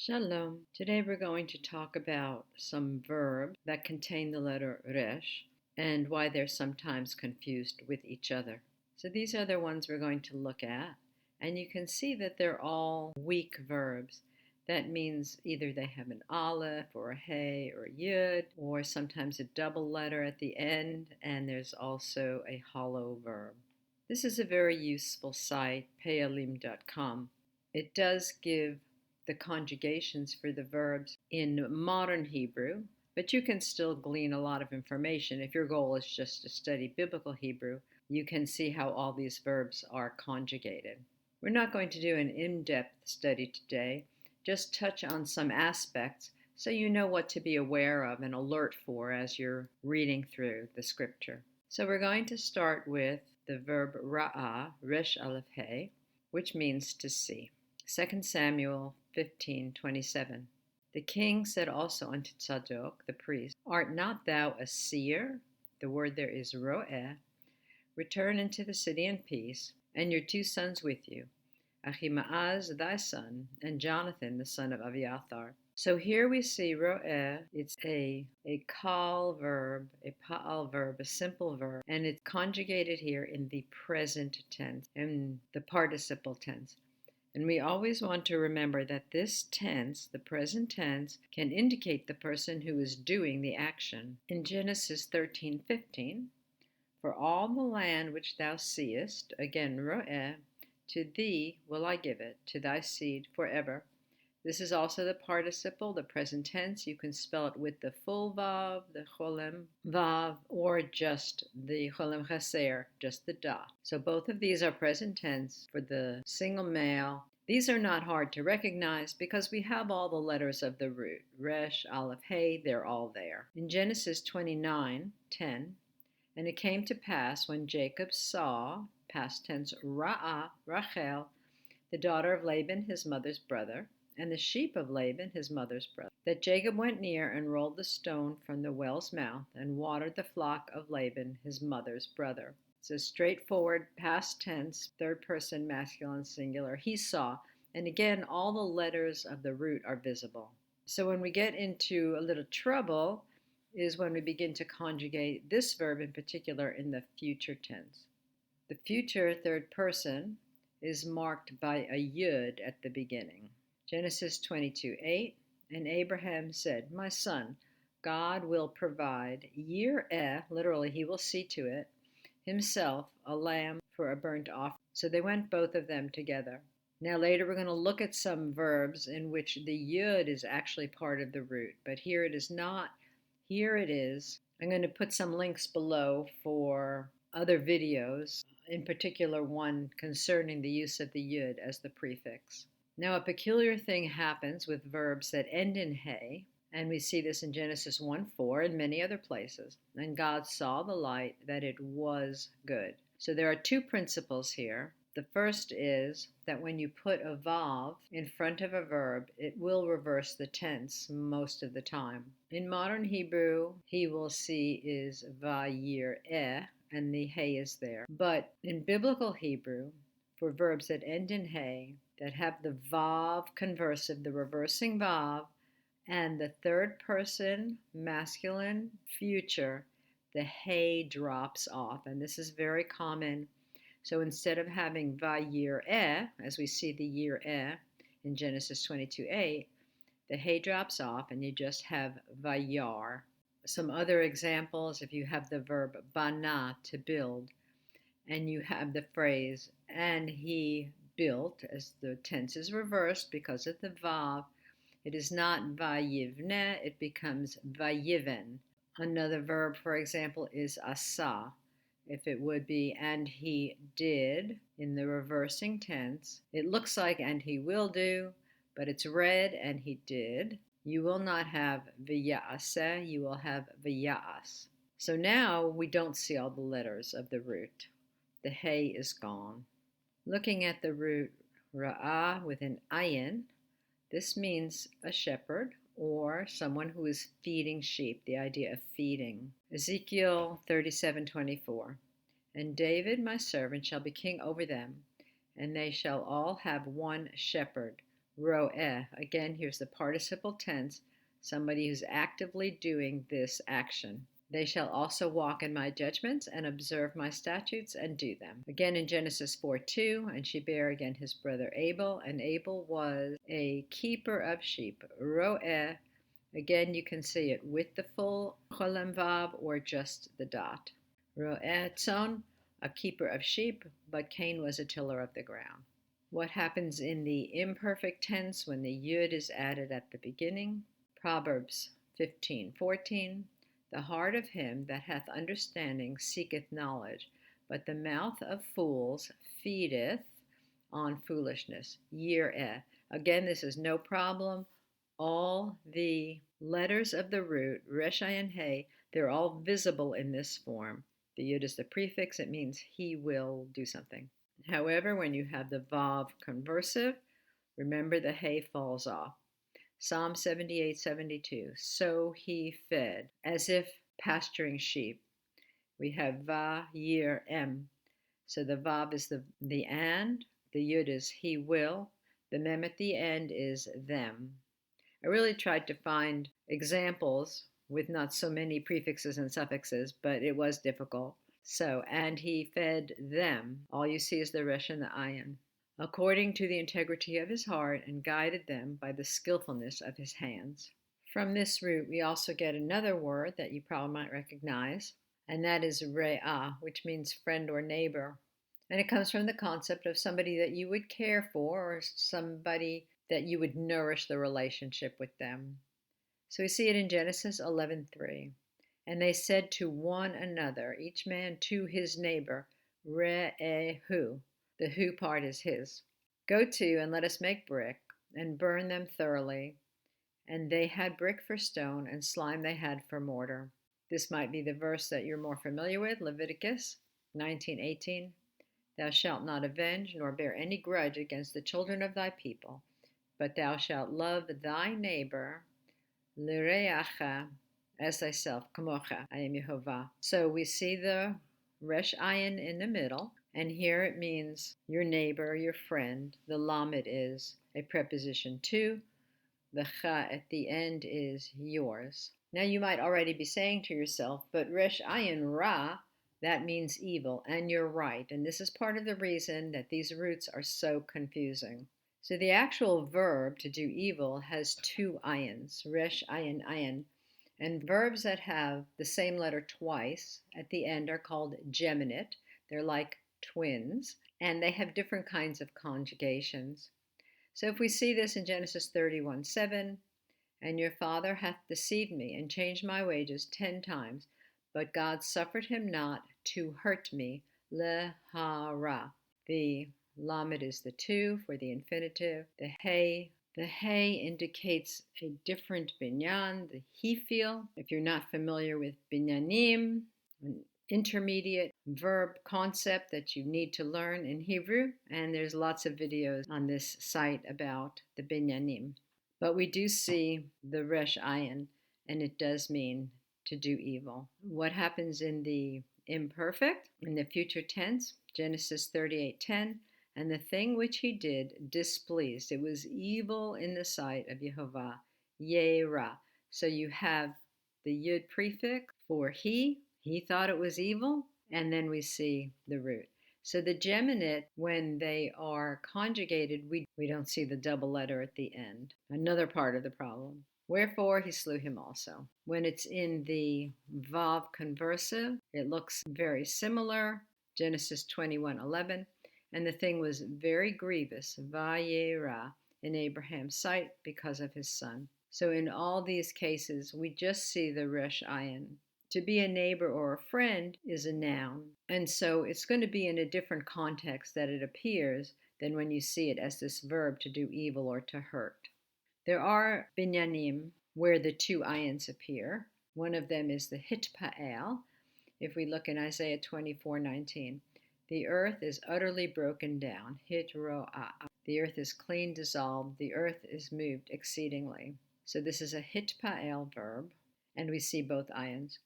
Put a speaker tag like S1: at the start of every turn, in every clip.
S1: Shalom. Today we're going to talk about some verbs that contain the letter reish and why they're sometimes confused with each other. So these are the ones we're going to look at, and you can see that they're all weak verbs. That means either they have an aleph or a hey or a yud, or sometimes a double letter at the end, and there's also a hollow verb. This is a very useful site, payalim.com. It does give the conjugations for the verbs in modern Hebrew, but you can still glean a lot of information. If your goal is just to study biblical Hebrew, you can see how all these verbs are conjugated. We're not going to do an in-depth study today, just touch on some aspects so you know what to be aware of and alert for as you're reading through the scripture. So we're going to start with the verb ra'ah, resh aleph hey, which means to see. 2 Samuel 15:27. The king said also unto Tzadok, the priest, Art not thou a seer? The word there is ro'eh. Return into the city in peace, and your two sons with you, Ahimaaz thy son, and Jonathan the son of Abiathar. So here we see ro'eh, it's a kal verb, a pa'al verb, a simple verb, and it's conjugated here in the present tense, in the participle tense. And we always want to remember that this tense, the present tense, can indicate the person who is doing the action. In Genesis 13:15, for all the land which thou seest, again ro'eh, to thee will I give it, to thy seed forever. This is also the participle, the present tense. You can spell it with the full vav, the cholem vav, or just the cholem chaser, just the da. So both of these are present tense for the single male. These are not hard to recognize because we have all the letters of the root. Resh, aleph, hey, they're all there. In Genesis 29:10, and it came to pass when Jacob saw, past tense, Ra'ah, Rachel, the daughter of Laban, his mother's brother, and the sheep of Laban, his mother's brother, that Jacob went near and rolled the stone from the well's mouth and watered the flock of Laban, his mother's brother. It's a straightforward past tense, third person, masculine, singular. He saw, and again, all the letters of the root are visible. So when we get into a little trouble is when we begin to conjugate this verb in particular in the future tense. The future third person is marked by a yud at the beginning. Genesis 22:8, and Abraham said, My son, God will provide yir'eh, literally he will see to it, himself a lamb for a burnt offering. So they went both of them together. Now later we're going to look at some verbs in which the yud is actually part of the root, but here it is not. Here it is. I'm going to put some links below for other videos, in particular one concerning the use of the yud as the prefix. Now, a peculiar thing happens with verbs that end in hey, and we see this in Genesis 1:4 and many other places. And God saw the light that it was good. So there are two principles here. The first is that when you put a vav in front of a verb, it will reverse the tense most of the time. In modern Hebrew, he will see is vayir'eh, and the hey is there. But in biblical Hebrew, for verbs that end in hey, that have the vav conversive, the reversing vav, and the third person masculine future, the hey drops off. And this is very common. So instead of having vayir'eh, as we see the yir'eh in Genesis 22:8, the hey drops off and you just have vayar. Some other examples, if you have the verb bana, to build, and you have the phrase, and he built, as the tense is reversed because of the vav, it is not vayivneh, it becomes vayiven. Another verb, for example, is asa. If it would be, and he did, in the reversing tense, it looks like, and he will do, but it's read, and he did. You will not have v'ya'aseh, you will have v'ya'as. So now we don't see all the letters of the root. The hey is gone. Looking at the root ra'ah with an ayin, this means a shepherd or someone who is feeding sheep, the idea of feeding. Ezekiel 37:24, and David my servant shall be king over them, and they shall all have one shepherd, ro'eh. Again, here's the participle tense, somebody who's actively doing this action. They shall also walk in my judgments and observe my statutes and do them. Again in Genesis 4:2, and she bare again his brother Abel, and Abel was a keeper of sheep. Ro'eh. Again, you can see it with the full cholam vav or just the dot. Ro'eh tzon, a keeper of sheep, but Cain was a tiller of the ground. What happens in the imperfect tense when the yud is added at the beginning? Proverbs 15:14. The heart of him that hath understanding seeketh knowledge, but the mouth of fools feedeth on foolishness. Yireh. Again, this is no problem. All the letters of the root, resh, ayin, hey, they're all visible in this form. The yud is the prefix, it means he will do something. However, when you have the vav conversive, remember the hey falls off. Psalm 78:72. So he fed, as if pasturing sheep. We have va, yir, em. So the vav is the and, the yud is he will, the mem at the end is them. I really tried to find examples with not so many prefixes and suffixes, but it was difficult. So, and he fed them. All you see is the resh and the ayin, according to the integrity of his heart, and guided them by the skillfulness of his hands. From this root, we also get another word that you probably might recognize, and that is re'ah, which means friend or neighbor. And it comes from the concept of somebody that you would care for or somebody that you would nourish the relationship with them. So we see it in Genesis 11:3. And they said to one another, each man to his neighbor, Re'ehu. The who part is his. Go to and let us make brick and burn them thoroughly. And they had brick for stone and slime they had for mortar. This might be the verse that you're more familiar with, Leviticus 19:18. Thou shalt not avenge nor bear any grudge against the children of thy people, but thou shalt love thy neighbor, lireacha, as thyself, kamocha. I am Yehovah. So we see the resh ayin in the middle, and here it means your neighbor, your friend. The lamed is a preposition to. The cha at the end is yours. Now you might already be saying to yourself, but resh ayin ra, that means evil, and you're right. And this is part of the reason that these roots are so confusing. So the actual verb to do evil has two ayins, resh, ayin, ayin. And verbs that have the same letter twice at the end are called geminate. They're like twins, and they have different kinds of conjugations. So if we see this in Genesis 31:7, and your father hath deceived me and changed my wages 10 times, but God suffered him not to hurt me, lehara. The lamed is the two for the infinitive. The hey indicates a different binyan, the he feel. If you're not familiar with binyanim, an intermediate verb concept that you need to learn in Hebrew, and there's lots of videos on this site about the binyanim. But we do see the resh ayin, and it does mean to do evil. What happens in the imperfect, in the future tense? Genesis 38:10, and the thing which he did displeased. It was evil in the sight of Yehovah, Yera. So you have the yud prefix for he thought it was evil, and then we see the root. So the geminate, when they are conjugated, we don't see the double letter at the end. Another part of the problem. Wherefore he slew him also. When it's in the vav conversive, it looks very similar. Genesis 21:11. And the thing was very grievous, vayera, in Abraham's sight because of his son. So in all these cases, we just see the resh ayin. To be a neighbor or a friend is a noun, and so it's going to be in a different context that it appears than when you see it as this verb to do evil or to hurt. There are binyanim where the two ayins appear. One of them is the hitpa'el. If we look in Isaiah 24:19, the earth is utterly broken down, teru'ah. The earth is clean dissolved, the earth is moved exceedingly. So this is a hitpa'el verb, and we see both ayins.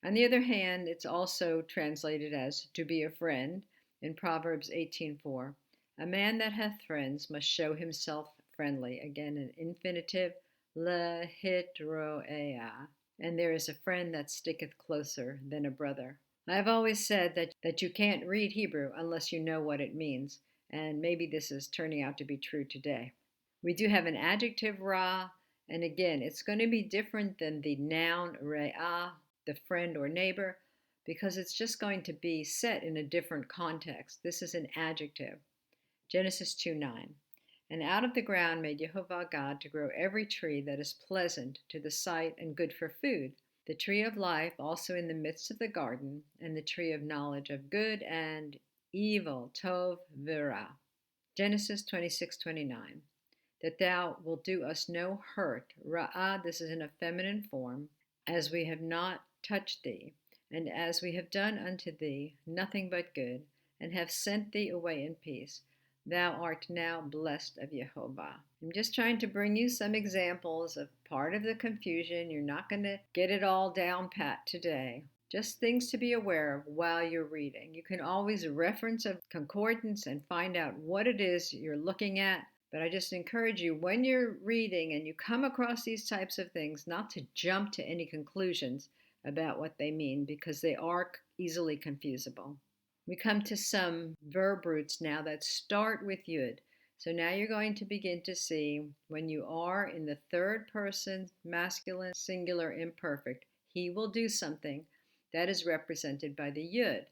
S1: On the other hand, it's also translated as to be a friend in Proverbs 18:4. A man that hath friends must show himself friendly. Again, an infinitive, teru'ah. And there is a friend that sticketh closer than a brother. I've always said that you can't read Hebrew unless you know what it means, and maybe this is turning out to be true today. We do have an adjective ra, and again, it's going to be different than the noun re'ah, the friend or neighbor, because it's just going to be set in a different context. This is an adjective. Genesis 2:9. And out of the ground made Jehovah God to grow every tree that is pleasant to the sight and good for food, the tree of life also in the midst of the garden, and the tree of knowledge of good and evil, tov v'ra. Genesis 26:29. That thou wilt do us no hurt, ra'ah, this is in a feminine form, as we have not touched thee, and as we have done unto thee nothing but good, and have sent thee away in peace. Thou art now blessed of Jehovah. I'm just trying to bring you some examples of part of the confusion. You're not going to get it all down pat today. Just things to be aware of while you're reading. You can always reference a concordance and find out what it is you're looking at. But I just encourage you, when you're reading and you come across these types of things, not to jump to any conclusions about what they mean, because they are easily confusable. We come to some verb roots now that start with yud. So now you're going to begin to see when you are in the third person, masculine, singular, imperfect, he will do something that is represented by the yud.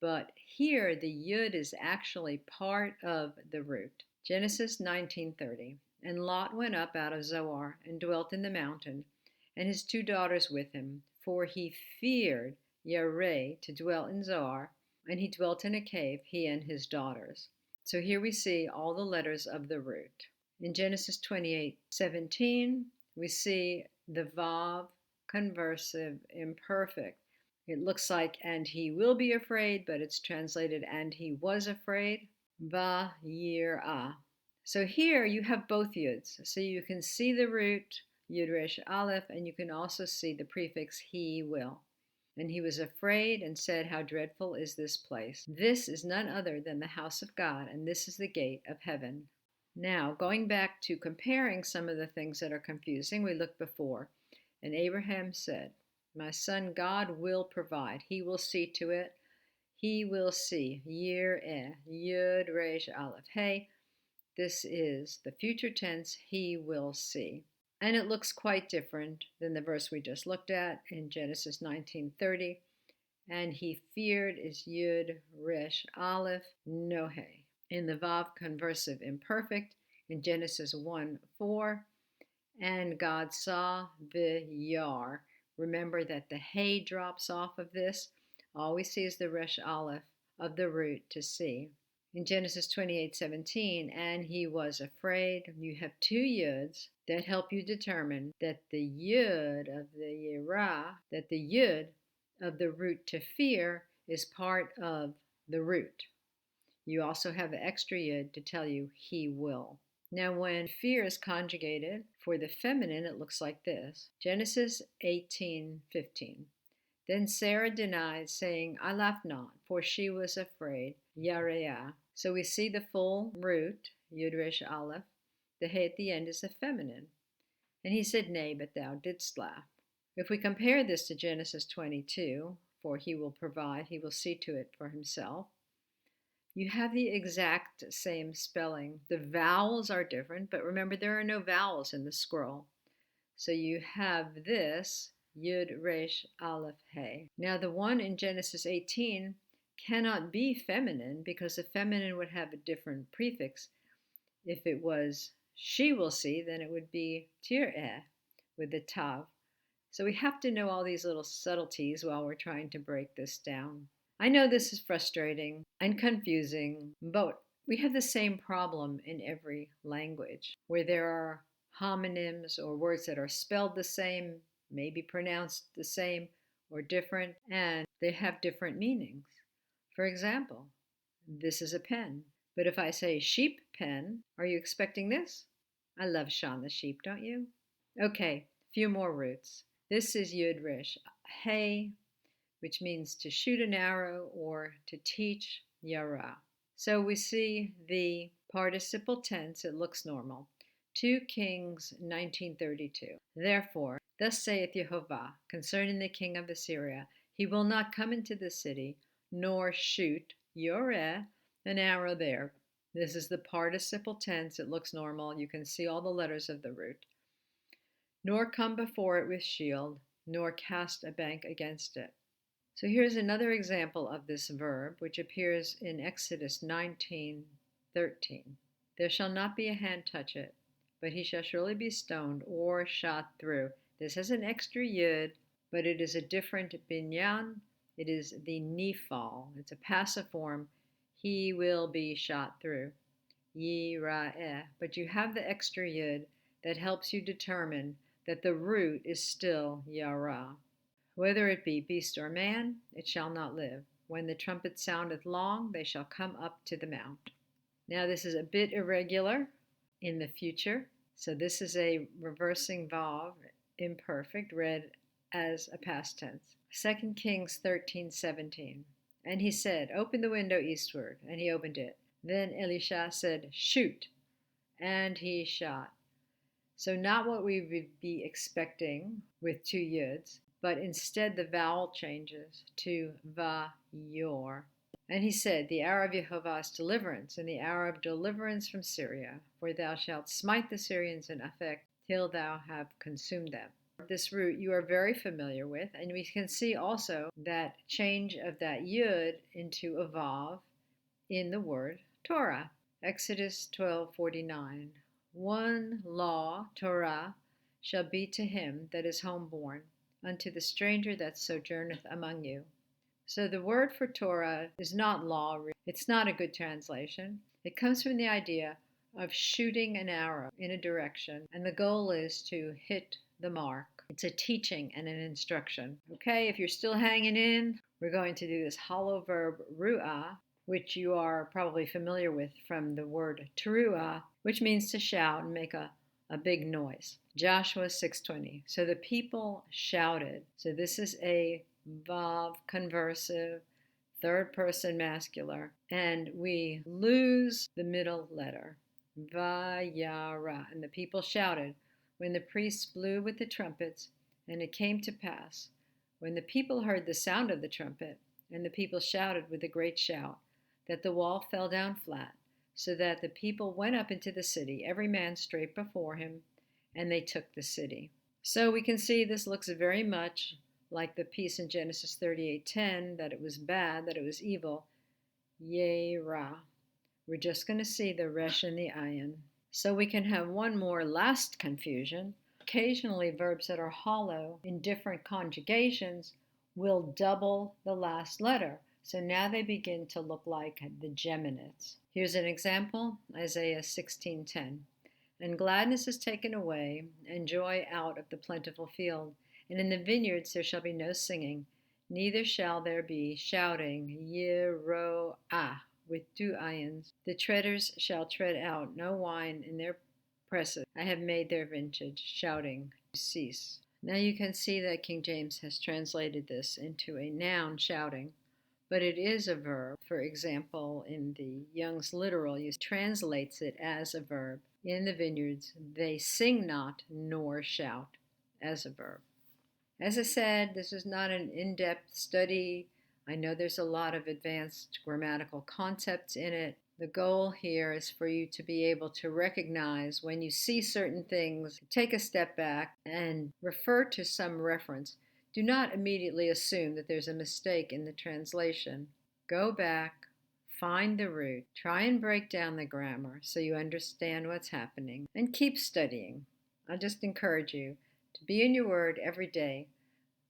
S1: But here the yud is actually part of the root. Genesis 19:30. And Lot went up out of Zoar and dwelt in the mountain, and his 2 daughters with him, for he feared Yareh to dwell in Zoar, and he dwelt in a cave, he and his daughters. So here we see all the letters of the root. In Genesis 28:17, we see the vav conversive imperfect. It looks like and he will be afraid, but it's translated and he was afraid. Va-yir'ah. So here you have both yuds. So you can see the root, yud resh aleph, and you can also see the prefix he will. And he was afraid and said, how dreadful is this place. This is none other than the house of God, and this is the gate of heaven. Now, going back to comparing some of the things that are confusing, we looked before. And Abraham said, my son, God will provide. He will see to it. He will see. Yir'eh, yud resh aleph. Hey, this is the future tense. He will see. And it looks quite different than the verse we just looked at in Genesis 19:30. And he feared is yud resh aleph nohe. In the vav conversive imperfect in Genesis 1:4. And God saw v'yar. Remember that the hey drops off of this. All we see is the resh aleph of the root to see. In Genesis 28:17, and he was afraid. You have 2 yuds that help you determine that the yud of the yirah, that the yud of the root to fear is part of the root. You also have an extra yud to tell you he will. Now, when fear is conjugated for the feminine, it looks like this. Genesis 18:15. Then Sarah denied, saying, I laughed not, for she was afraid. Yareah. So we see the full root, Yud Resh Aleph. The hey at the end is the feminine. And he said, nay, but thou didst laugh. If we compare this to Genesis 22, for he will provide, he will see to it for himself. You have the exact same spelling. The vowels are different, but remember there are no vowels in the scroll. So you have this, Yud Resh Aleph Hey. Now the one in Genesis 18 cannot be feminine because the feminine would have a different prefix. If it was she will see, then it would be teru'ah with the tav. So we have to know all these little subtleties while we're trying to break this down. I know this is frustrating and confusing, but we have the same problem in every language, where there are homonyms or words that are spelled the same, maybe pronounced the same or different, and they have different meanings. For example, this is a pen, but if I say sheep pen, are you expecting this? I love Shaun the sheep, don't you? Okay, few more roots. This is Yud Resh Hey, which means to shoot an arrow or to teach yara. So we see the participle tense, it looks normal. 2 Kings 19:32. Therefore, thus saith Jehovah concerning the king of Assyria, he will not come into the city, nor shoot yoreh, an arrow there. This is the participle tense. It looks normal. You can see all the letters of the root. Nor come before it with shield, nor cast a bank against it. So here's another example of this verb, which appears in Exodus 19:13. There shall not be a hand touch it, but he shall surely be stoned or shot through. This has an extra yud, but it is a different binyan. It is the nifal. It's a passive form. He will be shot through. Yira'eh. But you have the extra yud that helps you determine that the root is still yara. Whether it be beast or man, it shall not live. When the trumpet soundeth long, they shall come up to the mount. Now this is a bit irregular in the future. So this is a reversing vav, imperfect, read as a past tense. 2 Kings 13:17. And he said, open the window eastward. And he opened it. Then Elisha said, shoot. And he shot. So not what we would be expecting with 2 yuds, but instead the vowel changes to va-yor. And he said, the hour of Jehovah's deliverance, and the hour of deliverance from Syria, for thou shalt smite the Syrians in Aphek, till thou have consumed them. This root you are very familiar with, and we can see also that change of that yud into a vav in the word Torah. Exodus 12:49. One law, Torah, shall be to him that is homeborn, unto the stranger that sojourneth among you. So the word for Torah is not law. It's not a good translation. It comes from the idea of shooting an arrow in a direction, and the goal is to hit the mark. It's a teaching and an instruction. Okay, if you're still hanging in, we're going to do this hollow verb ru'ah, which you are probably familiar with from the word teru'ah, which means to shout and make a big noise. Joshua 6:20. So the people shouted. So this is a vav conversive, third person masculine, and we lose the middle letter. Vayara. And the people shouted when the priests blew with the trumpets, and it came to pass, when the people heard the sound of the trumpet, and the people shouted with a great shout, that the wall fell down flat, so that the people went up into the city, every man straight before him, and they took the city. So we can see this looks very much like the piece in Genesis 38:10, that it was bad, that it was evil. Yera. We're just going to see the resh and the ayin. So we can have one more last confusion. Occasionally verbs that are hollow in different conjugations will double the last letter. So now they begin to look like the geminates. Here's an example, Isaiah 16:10. And gladness is taken away, and joy out of the plentiful field. And in the vineyards there shall be no singing, neither shall there be shouting, Yeroah, with 2 ayins. The treaders shall tread out no wine in their presses. I have made their vintage, shouting to cease. Now you can see that King James has translated this into a noun, shouting, but it is a verb. For example, in the Young's Literal, he translates it as a verb. In the vineyards, they sing not nor shout, as a verb. As I said, this is not an in-depth study. I know there's a lot of advanced grammatical concepts in it. The goal here is for you to be able to recognize when you see certain things, take a step back and refer to some reference. Do not immediately assume that there's a mistake in the translation. Go back, find the root, try and break down the grammar so you understand what's happening, and keep studying. I'll just encourage you to be in your word every day,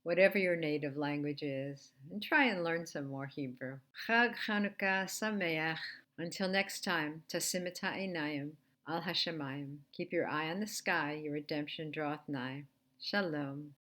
S1: whatever your native language is, and try and learn some more Hebrew. Chag Chanukah Sameach. Until next time, Tasim et ha'einayim al hashamayim. Keep your eye on the sky, your redemption draweth nigh. Shalom.